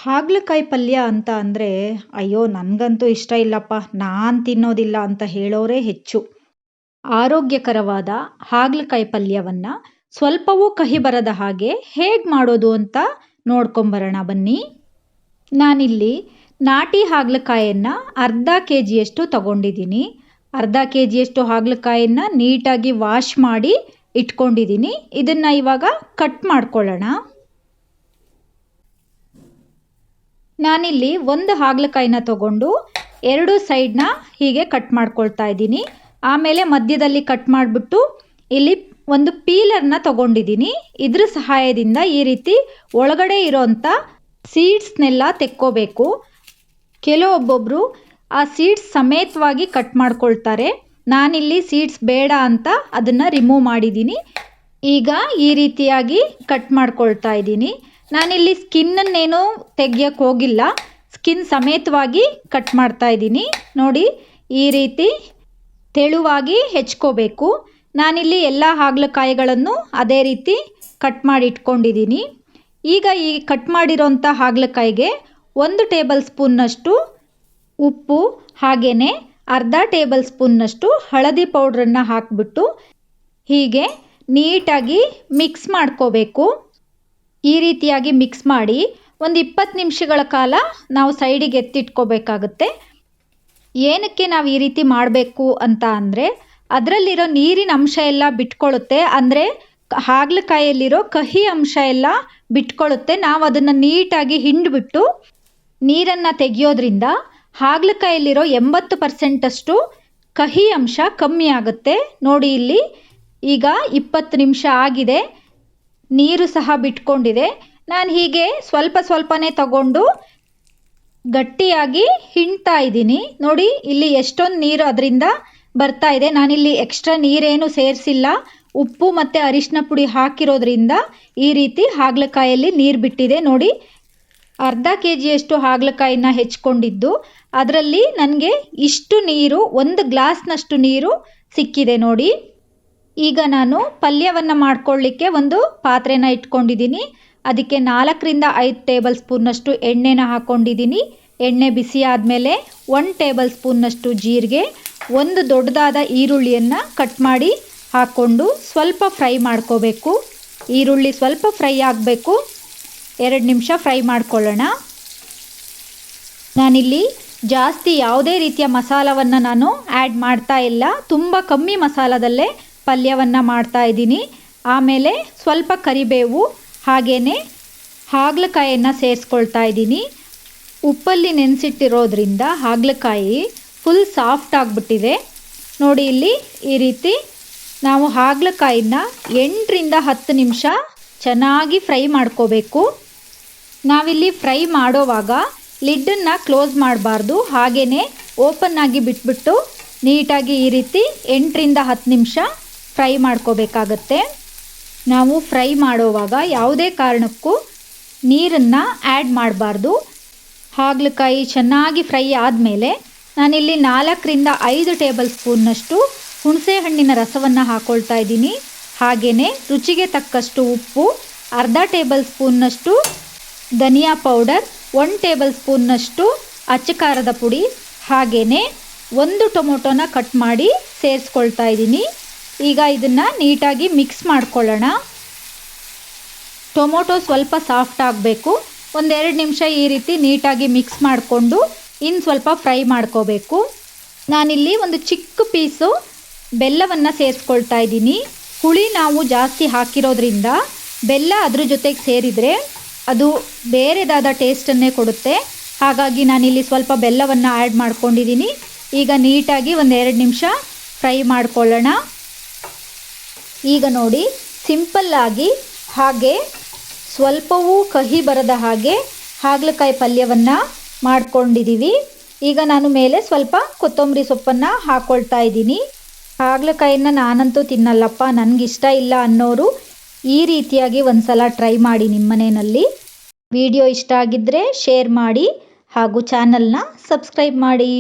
ಹಾಗಲಕಾಯಿ ಪಲ್ಯ ಅಂತ ಅಂದರೆ ಅಯ್ಯೋ ನನಗಂತೂ ಇಷ್ಟ ಇಲ್ಲಪ್ಪ, ನಾನು ತಿನ್ನೋದಿಲ್ಲ ಅಂತ ಹೇಳೋರೇ ಹೆಚ್ಚು. ಆರೋಗ್ಯಕರವಾದ ಹಾಗಲಕಾಯಿ ಪಲ್ಯವನ್ನು ಸ್ವಲ್ಪವೂ ಕಹಿ ಬರದ ಹಾಗೆ ಹೇಗೆ ಮಾಡೋದು ಅಂತ ನೋಡ್ಕೊಂಬರೋಣ ಬನ್ನಿ. ನಾನಿಲ್ಲಿ ನಾಟಿ ಹಾಗಲಕಾಯನ್ನು ಅರ್ಧ ಕೆ ಜಿಯಷ್ಟು ತಗೊಂಡಿದ್ದೀನಿ. ಅರ್ಧ ಕೆ ಜಿಯಷ್ಟು ಹಾಗಲಕಾಯನ್ನು ನೀಟಾಗಿ ವಾಶ್ ಮಾಡಿ ಇಟ್ಕೊಂಡಿದ್ದೀನಿ. ಇದನ್ನು ಇವಾಗ ಕಟ್ ಮಾಡ್ಕೊಳ್ಳೋಣ. ನಾನಿಲ್ಲಿ ಒಂದು ಹಾಗಲಕಾಯಿನ ತಗೊಂಡು ಎರಡು ಸೈಡ್ನ ಹೀಗೆ ಕಟ್ ಮಾಡ್ಕೊಳ್ತಾ ಇದ್ದೀನಿ. ಆಮೇಲೆ ಮಧ್ಯದಲ್ಲಿ ಕಟ್ ಮಾಡಿಬಿಟ್ಟು ಇಲ್ಲಿ ಒಂದು ಪೀಲರ್ನ ತಗೊಂಡಿದ್ದೀನಿ. ಇದ್ರ ಸಹಾಯದಿಂದ ಈ ರೀತಿ ಒಳಗಡೆ ಇರೋಂಥ ಸೀಡ್ಸ್ನೆಲ್ಲ ತೆಕ್ಕೋಬೇಕು. ಕೆಲವೊಬ್ಬೊಬ್ಬರು ಆ ಸೀಡ್ಸ್ ಸಮೇತವಾಗಿ ಕಟ್ ಮಾಡ್ಕೊಳ್ತಾರೆ. ನಾನಿಲ್ಲಿ ಸೀಡ್ಸ್ ಬೇಡ ಅಂತ ಅದನ್ನು ರಿಮೂವ್ ಮಾಡಿದ್ದೀನಿ. ಈಗ ಈ ರೀತಿಯಾಗಿ ಕಟ್ ಮಾಡ್ಕೊಳ್ತಾ ಇದ್ದೀನಿ. ನಾನಿಲ್ಲಿ ಸ್ಕಿನ್ನನ್ನೇನು ತೆಗಿಯೋಕ್ಕೆ ಹೋಗಿಲ್ಲ, ಸ್ಕಿನ್ ಸಮೇತವಾಗಿ ಕಟ್ ಮಾಡ್ತಾ ಇದ್ದೀನಿ. ನೋಡಿ, ಈ ರೀತಿ ತೆಳುವಾಗಿ ಹೆಚ್ಕೋಬೇಕು. ನಾನಿಲ್ಲಿ ಎಲ್ಲ ಹಾಗಲಕಾಯಿಗಳನ್ನು ಅದೇ ರೀತಿ ಕಟ್ ಮಾಡಿ ಇಟ್ಕೊಂಡಿದ್ದೀನಿ. ಈಗ ಈ ಕಟ್ ಮಾಡಿರೋಂಥ ಹಾಗಲಕಾಯಿಗೆ 1 ಟೇಬಲ್ ಸ್ಪೂನ್ನಷ್ಟು ಉಪ್ಪು ಹಾಗೆಯೇ ಅರ್ಧ ಟೇಬಲ್ ಸ್ಪೂನ್ನಷ್ಟು ಹಳದಿ ಪೌಡ್ರನ್ನು ಹಾಕಿಬಿಟ್ಟು ಹೀಗೆ ನೀಟಾಗಿ ಮಿಕ್ಸ್ ಮಾಡ್ಕೋಬೇಕು. ಈ ರೀತಿಯಾಗಿ ಮಿಕ್ಸ್ ಮಾಡಿ ಒಂದು 20 ನಿಮಿಷಗಳ ಕಾಲ ನಾವು ಸೈಡಿಗೆ ಎತ್ತಿಟ್ಕೋಬೇಕಾಗುತ್ತೆ. ಏನಕ್ಕೆ ನಾವು ಈ ರೀತಿ ಮಾಡಬೇಕು ಅಂತ ಅಂದರೆ ಅದರಲ್ಲಿರೋ ನೀರಿನ ಅಂಶ ಎಲ್ಲ ಬಿಟ್ಕೊಳ್ಳುತ್ತೆ. ಅಂದರೆ ಹಾಗಲಕಾಯಲ್ಲಿರೋ ಕಹಿ ಅಂಶ ಎಲ್ಲ ಬಿಟ್ಕೊಳ್ಳುತ್ತೆ. ನಾವು ಅದನ್ನು ನೀಟಾಗಿ ಹಿಂಡಿಬಿಟ್ಟು ನೀರನ್ನು ತೆಗೆಯೋದ್ರಿಂದ ಹಾಗಲಕಾಯಲ್ಲಿರೋ 80% ಅಷ್ಟು ಕಹಿ ಅಂಶ ಕಮ್ಮಿ ಆಗುತ್ತೆ. ನೋಡಿ, ಇಲ್ಲಿ ಈಗ 20 ನಿಮಿಷ ಆಗಿದೆ, ನೀರು ಸಹ ಬಿಟ್ಕೊಂಡಿದೆ. ನಾನು ಹೀಗೆ ಸ್ವಲ್ಪ ಸ್ವಲ್ಪನೇ ತಗೊಂಡು ಗಟ್ಟಿಯಾಗಿ ಹಿಂಡ್ತಾ ಇದ್ದೀನಿ. ನೋಡಿ, ಇಲ್ಲಿ ಎಷ್ಟೊಂದು ನೀರು ಅದರಿಂದ ಬರ್ತಾ ಇದೆ. ನಾನಿಲ್ಲಿ ಎಕ್ಸ್ಟ್ರಾ ನೀರೇನು ಸೇರಿಸಿಲ್ಲ. ಉಪ್ಪು ಮತ್ತು ಅರಿಶಿನ ಪುಡಿ ಹಾಕಿರೋದ್ರಿಂದ ಈ ರೀತಿ ಹಾಗಲಕಾಯಲ್ಲಿ ನೀರು ಬಿಟ್ಟಿದೆ. ನೋಡಿ, ಅರ್ಧ ಕೆ ಜಿಯಷ್ಟು ಹಾಗಲಕಾಯಿನ ಹೆಚ್ಕೊಂಡಿದ್ದು ಅದರಲ್ಲಿ ನನಗೆ ಇಷ್ಟು ನೀರು, 1 ಗ್ಲಾಸ್ನಷ್ಟು ನೀರು ಸಿಕ್ಕಿದೆ. ನೋಡಿ, ಈಗ ನಾನು ಪಲ್ಯವನ್ನು ಮಾಡ್ಕೊಳ್ಳಿಕ್ಕೆ ಒಂದು ಪಾತ್ರೆನ ಇಟ್ಕೊಂಡಿದ್ದೀನಿ. ಅದಕ್ಕೆ 4 ರಿಂದ 5 ಟೇಬಲ್ ಸ್ಪೂನ್ನಷ್ಟು ಎಣ್ಣೆನ ಹಾಕ್ಕೊಂಡಿದ್ದೀನಿ. ಎಣ್ಣೆ ಬಿಸಿ ಆದಮೇಲೆ 1 ಟೇಬಲ್ ಸ್ಪೂನ್ನಷ್ಟು ಜೀರಿಗೆ, 1 ದೊಡ್ಡದಾದ ಈರುಳ್ಳಿಯನ್ನು ಕಟ್ ಮಾಡಿ ಹಾಕ್ಕೊಂಡು ಸ್ವಲ್ಪ ಫ್ರೈ ಮಾಡ್ಕೋಬೇಕು. ಈರುಳ್ಳಿ ಸ್ವಲ್ಪ ಫ್ರೈ ಆಗಬೇಕು. 2 ನಿಮಿಷ ಫ್ರೈ ಮಾಡ್ಕೊಳ್ಳೋಣ. ನಾನಿಲ್ಲಿ ಜಾಸ್ತಿ ಯಾವುದೇ ರೀತಿಯ ಮಸಾಲವನ್ನು ನಾನು ಆ್ಯಡ್ ಮಾಡ್ತಾ ಇಲ್ಲ. ತುಂಬ ಕಮ್ಮಿ ಮಸಾಲದಲ್ಲೇ ಪಲ್ಯವನ್ನು ಮಾಡ್ತಾ ಇದ್ದೀನಿ. ಆಮೇಲೆ ಸ್ವಲ್ಪ ಕರಿಬೇವು ಹಾಗೆಯೇ ಹಾಗಲಕಾಯಿಯನ್ನು ಸೇರಿಸ್ಕೊಳ್ತಾ ಇದ್ದೀನಿ. ಉಪ್ಪಲ್ಲಿ ನೆನೆಸಿಟ್ಟಿರೋದ್ರಿಂದ ಹಾಗಲಕಾಯಿ ಫುಲ್ ಸಾಫ್ಟ್ ಆಗಿಬಿಟ್ಟಿದೆ. ನೋಡಿ, ಇಲ್ಲಿ ಈ ರೀತಿ ನಾವು ಹಾಗಲಕಾಯಿನ 8 ರಿಂದ 10 ನಿಮಿಷ ಚೆನ್ನಾಗಿ ಫ್ರೈ ಮಾಡ್ಕೋಬೇಕು. ನಾವಿಲ್ಲಿ ಫ್ರೈ ಮಾಡೋವಾಗ ಲಿಡ್ಡನ್ನು ಕ್ಲೋಸ್ ಮಾಡಬಾರ್ದು, ಹಾಗೆಯೇ ಓಪನ್ ಆಗಿ ಬಿಟ್ಬಿಟ್ಟು ನೀಟಾಗಿ ಈ ರೀತಿ 8 ರಿಂದ 10 ನಿಮಿಷ ಫ್ರೈ ಮಾಡ್ಕೋಬೇಕಾಗತ್ತೆ. ನಾವು ಫ್ರೈ ಮಾಡೋವಾಗ ಯಾವುದೇ ಕಾರಣಕ್ಕೂ ನೀರನ್ನು ಆ್ಯಡ್ ಮಾಡಬಾರ್ದು. ಹಾಗಲಕಾಯಿ ಚೆನ್ನಾಗಿ ಫ್ರೈ ಆದಮೇಲೆ ನಾನಿಲ್ಲಿ 4 ರಿಂದ 5 ಟೇಬಲ್ ಸ್ಪೂನ್ನಷ್ಟು ಹುಣಸೆ ಹಣ್ಣಿನ ರಸವನ್ನು ಹಾಕ್ಕೊಳ್ತಾ ಇದ್ದೀನಿ. ಹಾಗೆಯೇ ರುಚಿಗೆ ತಕ್ಕಷ್ಟು ಉಪ್ಪು, ಅರ್ಧ ಟೇಬಲ್ ಸ್ಪೂನ್ನಷ್ಟು ಧನಿಯಾ ಪೌಡರ್, 1 ಟೇಬಲ್ ಸ್ಪೂನ್ನಷ್ಟು ಅಚ್ಚಕಾರದ ಪುಡಿ, ಹಾಗೆಯೇ 1 ಟೊಮೊಟೊನ ಕಟ್ ಮಾಡಿ ಸೇರಿಸ್ಕೊಳ್ತಾ ಇದ್ದೀನಿ. ಈಗ ಇದನ್ನು ನೀಟಾಗಿ ಮಿಕ್ಸ್ ಮಾಡ್ಕೊಳ್ಳೋಣ. ಟೊಮೊಟೊ ಸ್ವಲ್ಪ ಸಾಫ್ಟ್ ಆಗಬೇಕು. 1-2 ನಿಮಿಷ ಈ ರೀತಿ ನೀಟಾಗಿ ಮಿಕ್ಸ್ ಮಾಡಿಕೊಂಡು ಇನ್ನು ಸ್ವಲ್ಪ ಫ್ರೈ ಮಾಡ್ಕೋಬೇಕು. ನಾನಿಲ್ಲಿ ಒಂದು ಚಿಕ್ಕ ಪೀಸು ಬೆಲ್ಲವನ್ನು ಸೇರಿಸ್ಕೊಳ್ತಾ ಇದ್ದೀನಿ. ಹುಳಿ ನಾವು ಜಾಸ್ತಿ ಹಾಕಿರೋದ್ರಿಂದ ಬೆಲ್ಲ ಅದ್ರ ಜೊತೆಗೆ ಸೇರಿದರೆ ಅದು ಬೇರೆದಾದ ಟೇಸ್ಟನ್ನೇ ಕೊಡುತ್ತೆ. ಹಾಗಾಗಿ ನಾನಿಲ್ಲಿ ಸ್ವಲ್ಪ ಬೆಲ್ಲವನ್ನು ಆ್ಯಡ್ ಮಾಡ್ಕೊಂಡಿದ್ದೀನಿ. ಈಗ ನೀಟಾಗಿ 1-2 ನಿಮಿಷ ಫ್ರೈ ಮಾಡ್ಕೊಳ್ಳೋಣ. ಈಗ ನೋಡಿ, ಸಿಂಪಲ್ಲಾಗಿ ಹಾಗೆ ಸ್ವಲ್ಪವೂ ಕಹಿ ಬರದ ಹಾಗೆ ಹಾಗಲಕಾಯಿ ಪಲ್ಯವನ್ನು ಮಾಡ್ಕೊಂಡಿದ್ದೀವಿ. ಈಗ ನಾನು ಮೇಲೆ ಸ್ವಲ್ಪ ಕೊತ್ತಂಬರಿ ಸೊಪ್ಪನ್ನು ಹಾಕ್ಕೊಳ್ತಾ ಇದ್ದೀನಿ. ಹಾಗಲಕಾಯಿನ ನಾನಂತೂ ತಿನ್ನಲ್ಲಪ್ಪ, ನನಗಿಷ್ಟ ಇಲ್ಲ ಅನ್ನೋರು ಈ ರೀತಿಯಾಗಿ ಒಂದು ಸಲ ಟ್ರೈ ಮಾಡಿ ನಿಮ್ಮ ಮನೆಯಲ್ಲಿ. ವಿಡಿಯೋ ಇಷ್ಟ ಆಗಿದ್ದರೆ ಶೇರ್ ಮಾಡಿ ಹಾಗೂ ಚಾನಲ್ನ ಸಬ್ಸ್ಕ್ರೈಬ್ ಮಾಡಿ.